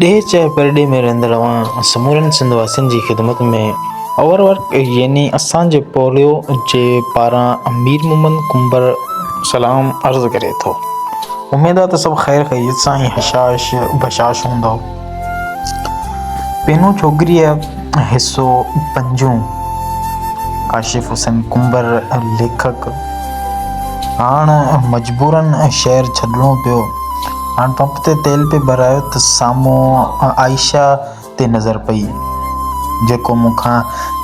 ॾे चाहे परॾे में रहंदड़ समूरनि सिंध वासियुनि जी ख़िदमत में अवर वर्क यानी असांजे पोलियो जे पारां मीर मोहम्मद कुंबर सलाम अर्ज़ु करे थो। उमेद आहे त सभु ख़ैर ख़ैरियत सां ऐं हशाश बशाश हूंदव। पहिरियों छोकिरीअ हिसो पंजूं काशिफ़ हुसैन कुंबर लेखक। हाणे मजबूरन शहर छॾिणो पियो। हाणे पंप ते तेल पे भरायो त साम्हूं आयशा ते नज़र पई, जेको मूंखां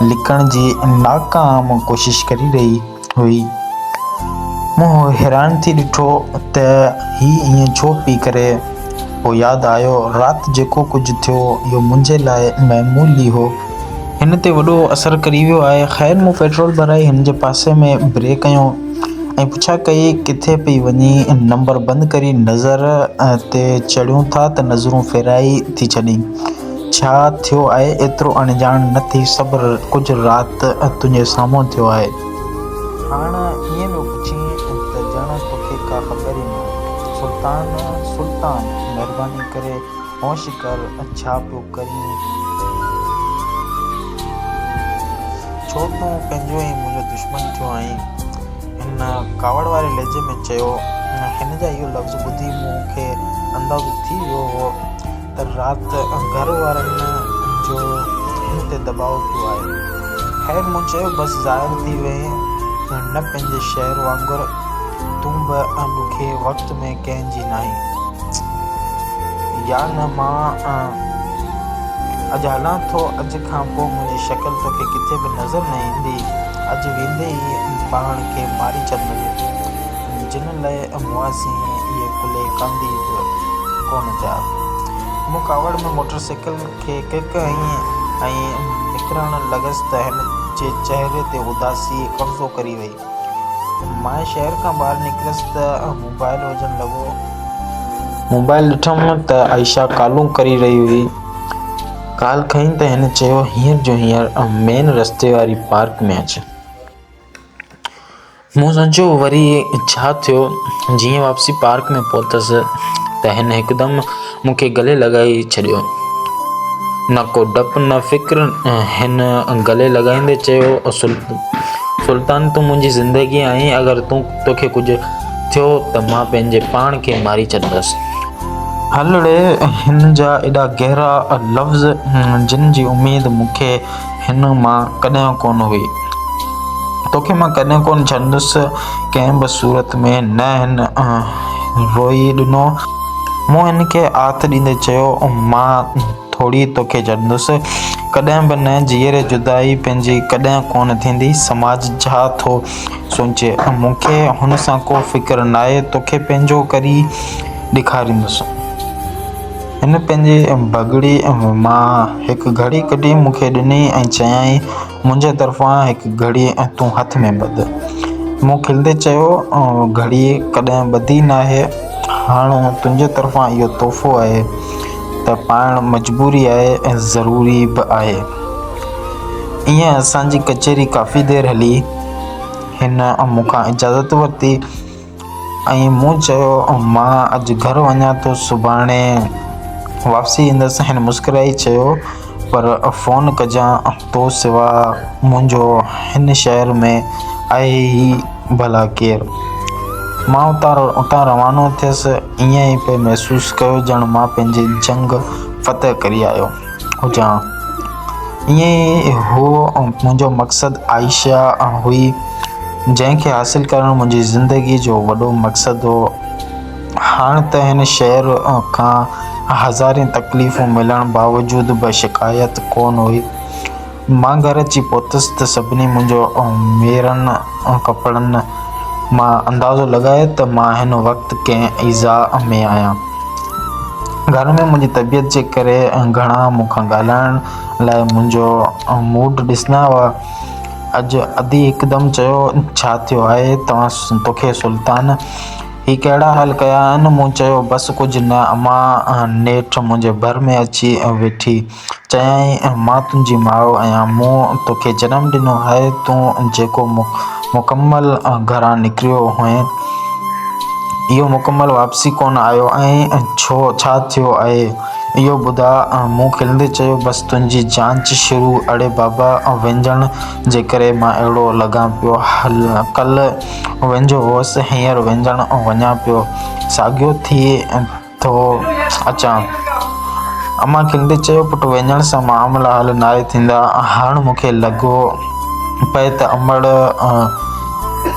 लिकण जी नाकाम कोशिश करी रही हुई। मूं हैरान थी ॾिठो त हीउ ईअं छो पई करे। पोइ यादि आयो राति जेको कुझु थियो इहो मुंहिंजे लाइ मामूली हो, हिन ते वॾो असरु करी वियो आहे। ख़ैर मूं पेट्रोल भराई हिन जे पासे में ब्रेक कयो ऐं पुछा कई किथे पई वञी। नंबर बंदि करी नज़र ते चढ़ियूं था त नज़रूं फेराई थी छॾी। छा थियो आहे एतिरो अणॼाण न थी, सब्र कुझु राति तुंहिंजे साम्हूं थियो आहे। हाणे ईअं पियो पुछी त ॼण तोखे का ख़बर ई न। सुल्तान महिरबानी करे होश कर, छा पियो करीं? छो तूं पंहिंजो ई मुंहिंजो दुश्मन थियो आहीं? हिन कावड़ वारे लहजे में चयो। हिन जा इहो लफ़्ज़ ॿुधी मूंखे अंदाज़ो थी वियो हो त राति घर वारनि जो हिन ते दबाव पियो आहे। ख़ैर मूं चयो बसि ज़ाहिर थी वई न पंहिंजे शहर वांगुरु तूं बि ॾुखे वक़्त में कंहिंजी नाहीं। या न मां अॼु हलां थो, अॼु खां पोइ मुंहिंजी शक्ल तोखे किथे बि नज़र न ईंदी। अॼु वेंदे ई पाण खे मारी छॾंदुमि, जिन लाइ मुआसी इहे कुले कांदी बि कोन जा। मूं कावड़ में मोटरसाइकिल खे किक हई ऐं निकिरणु लॻसि त हिन जे चहिरे ते उदासी कब्ज़ो करी वई। मां शहर खां ॿाहिरि निकितसि त मोबाइल वॼणु लॻो। मोबाइल ॾिठमि त आयशा कॉलूं करे रही हुई। कॉल खईं त हिन चयो हींअर जो हींअर मेन रस्ते वारी पार्क में अच। मूं सोचियो वरी छा थियो। जीअं वापसी पार्क में पहुतसि त हिन हिकदमि मूंखे गले लॻाई छॾियो। न को डपु न फ़िक्रु। हिन गले लॻाईंदे चयो सुल्तान तूं मुंहिंजी ज़िंदगी आहीं। अगरि तोखे कुझु थियो त मां पंहिंजे पाण खे मारी छॾंदसि। हलड़े हिन जा एॾा गहरा लफ़्ज़ जिन जी उमेद मूंखे हिन मां कॾहिं कोन हुई। तोखे मां कॾहिं कोन छॾंदुसि कंहिं बि सूरत में न। हिन रोई ॾिनो। मूं हिन खे आथ ॾींदे चयो मां थोरी तोखे छॾंदुसि, कॾहिं बि न। जीअरे जुदाई पंहिंजी कॾहिं कोन थींदी। समाज छा थो सोचे मूंखे हुन सां को फ़िक्रु नाहे। तोखे पंहिंजो करी ॾेखारींदुसि। हिन पंहिंजी बगड़ी मां हिकु घड़ी कढी मूंखे ॾिनी ऐं चयाईं मुंहिंजे तरफ़ां हिकु घड़ी तूं हथ में ॿध। मूं खिलंदे चयो घड़ी कॾहिं ॿधी नाहे। हाणे तुंहिंजे तरफ़ां इहो तोहफ़ो आहे त पाइणु मजबूरी आहे ऐं ज़रूरी बि आहे। ईअं असांजी कचहरी काफ़ी देरि हली। हिन मूंखां इजाज़त वरिती ऐं मूं चयो मां अॼु घरु वञां थो, सुभाणे वापसी ईंदसि। हिन मुस्कुराई चयो पर फ़ोन कजां, तो सिवा मुंहिंजो हिन शहर में आहे ई भला केरु। मां उतां रवानो थियसि। ईअं ई पियो महसूसु कयो ॼण मां पंहिंजी जंग फ़तह करी आयो हुजां। ईअं ई हो मुंहिंजो मक़सदु आयशा हुई, जंहिंखे हासिलु करणु मुंहिंजी ज़िंदगी जो वॾो मक़सदु हो। हाणे त हिन शहर खां हज़ारें तकलीफ़ूं मिलण बावजूदि बि शिकायत कोन हुई। मां घर अची पहुतसि त सभिनी मुंहिंजो मेरनि कपिड़नि मां अंदाज़ो लॻायो त मां हिन वक़्तु कंहिं ईज़ा में आहियां। घर में मुंहिंजी तबियत जे करे घणा मूंखां ॻाल्हाइण लाइ मुंहिंजो मूड ॾिसंदा हुआ। अॼु अदी हिकदमि चयो छा थियो आहे तोखे सुल्तान? ही कहिड़ा हाल कया आहिनि? मूं चयो बसि कुझु न। अमां नेठि मुंहिंजे भर में अची वेठी। चयाईं मां तुंहिंजी माउ आहियां। मूं तोखे जनमु ॾिनो आहे। तूं जेको मुकमल घरां निकिरियो हुएं इहो मुकमल वापसी कोन आयो ऐं छा थियो आहे? इहो ॿुधा मूं खिलंदे चयो, बसि तुंहिंजी जांच शुरू। अड़े बाबा, वेझण जे करे मां अहिड़ो लॻां पियो। हल कल्ह वेझो हुअसि, हींअर वेझण वञां पियो, साॻियो थी थो अचां। अम्मा खिलंदे चयो, पुटु वेझण सां मामला हल नाहे थींदा। हाणे मूंखे लॻो पए त अमड़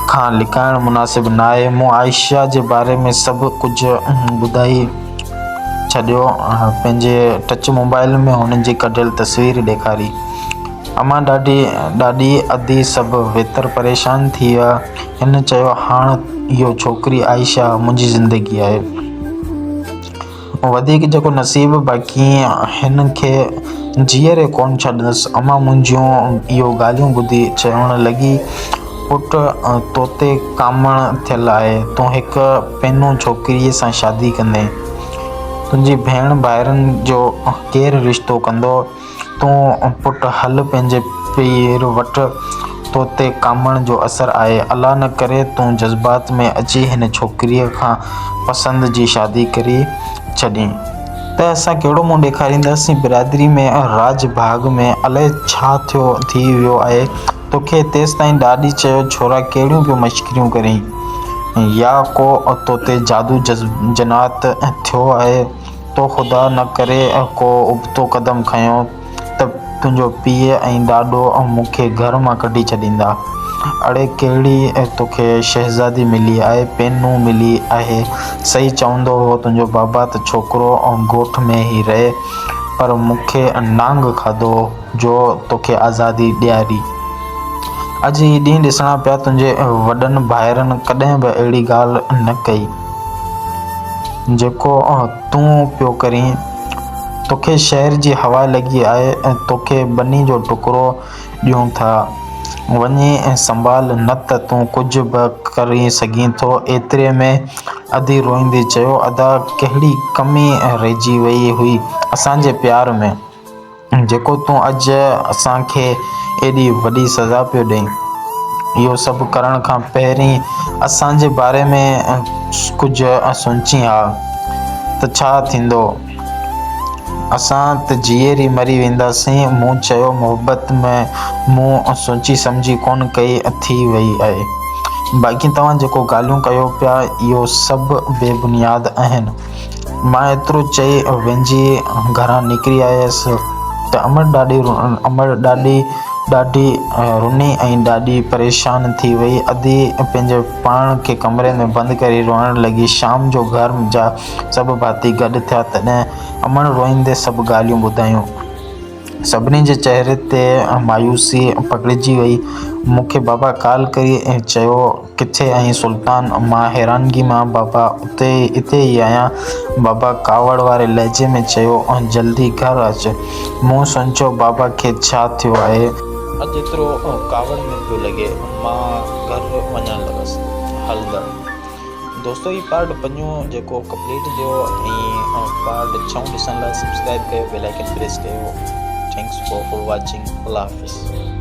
खां लिकाइणु मुनासिब न आहे। मूं आयशा जे बारे में सभु कुझु ॿुधाए छॾियो, पंहिंजे टच मोबाइल में हुननि जी कढियल तस्वीर ॾेखारी। अम्मा ॾाढी अधी सभु वेतर परेशान थी विया। हिन चयो, हाणे इहो छोकिरी आयशा मुंहिंजी ज़िंदगी आहे, वधीक जेको नसीब, बाक़ी हिन खे जीअरे कोन छॾंदसि। अम्मा मुंहिंजियूं इहो ॻाल्हियूं ॿुधी चवणु लॻी, पुटु तोते कामण थियल आहे, तूं हिकु पेनू छोकिरीअ सां शादी कंदे, तुंहिंजी भेण भाइरनि जो केरु रिश्तो कंदो। तूं पुटु हल पंहिंजे पीर वटि, तोते कामण जो असरु आहे। अलाह न करे तूं जज़्बात में अची हिन छोकिरीअ खां पसंदि जी शादी करी छॾीं त असां कहिड़ो मुंहुं ॾेखारींदासीं बिरादरी में। राज भाग में अलाए छा थी वियो आहे तोखे। तेसिताईं ॾाॾी चयो, छोरा कहिड़ियूं पियो मश्करियूं करीं, या को तोते जादू जनात थियो आहे। तो ख़ुदा न करे को उबतो क़दम खयों त तुंहिंजो पीउ ऐं ॾाॾो मूंखे घर मां कढी छॾींदा। अड़े कहिड़ी तोखे शहज़ादी मिली आहे, पेनू मिली आहे। सही चवंदो हो तुंहिंजो बाबा त छोकिरो ॻोठ में ई रहे, पर मूंखे नांग खाधो जो तोखे आज़ादी ॾियारी। अॼु ही ॾींहुं ॾिसणा पिया, तुंहिंजे वॾनि भाइरनि कॾहिं बि अहिड़ी ॻाल्हि न कई जेको तूं पियो करीं। तोखे शहर जी हवा लॻी आहे, तोखे ॿनी जो टुकड़ो ॾियूं था, वञी संभाल, न त तूं कुझु बि करे सघीं थो। एतिरे में अधी रोईंदी चयो, अदा कहिड़ी कमी रहिजी वई हुई असांजे प्यार में, जेको तूं अॼु असांखे एॾी वॾी सज़ा पियो ॾेईं। इहो सभु करण खां पहिरीं असांजे बारे में कुझु सोची हा त छा थींदो, असां त जीअरी मरी वेंदासीं। मूं चयो, मोहबत में मूं सोची सम्झी कोन कई थी वई आहे। बाक़ी तव्हां जेको ॻाल्हियूं कयो पिया, इहो सभु बेबुनियाद आहिनि। मां एतिरो चई वेझी घरां निकिरी आयसि त अमड़ ॾाढी रुनी ऐं ॾाढी परेशान थी वई। अधी पंहिंजे पाण खे कमरे में बंदि करे रोइण लॻी। शाम जो घर जा सभु भाती गॾु थिया, तॾहिं अमड़ रोईंदे सभु ॻाल्हियूं ॿुधायूं। सभिनी जे चहिरे ते मायूसी पकिड़िजी वई। मूंखे बाबा कॉल करी चयो, किथे आहीं सुल्तान? मां हैरानगी मां, बाबा इते ई आहियां। बाबा कावड़ वारे लहजे में चयो, जल्दी घर अच। मूं सोचियो बाबा खे छा थियो आहे, अॼु एतिरो कावड़ में पियो लॻे। मां घर वञणु लॻसि हलंदड़। दोस्तो, ही पार्ट 5 जेको कंप्लीट थियो, ऐं पार्ट 6 ॾिसण लाइ सब्सक्राइब कयो, बेल आइकन प्रेस कयो। Thanks for watching. अल्लाह हाफ़िज़।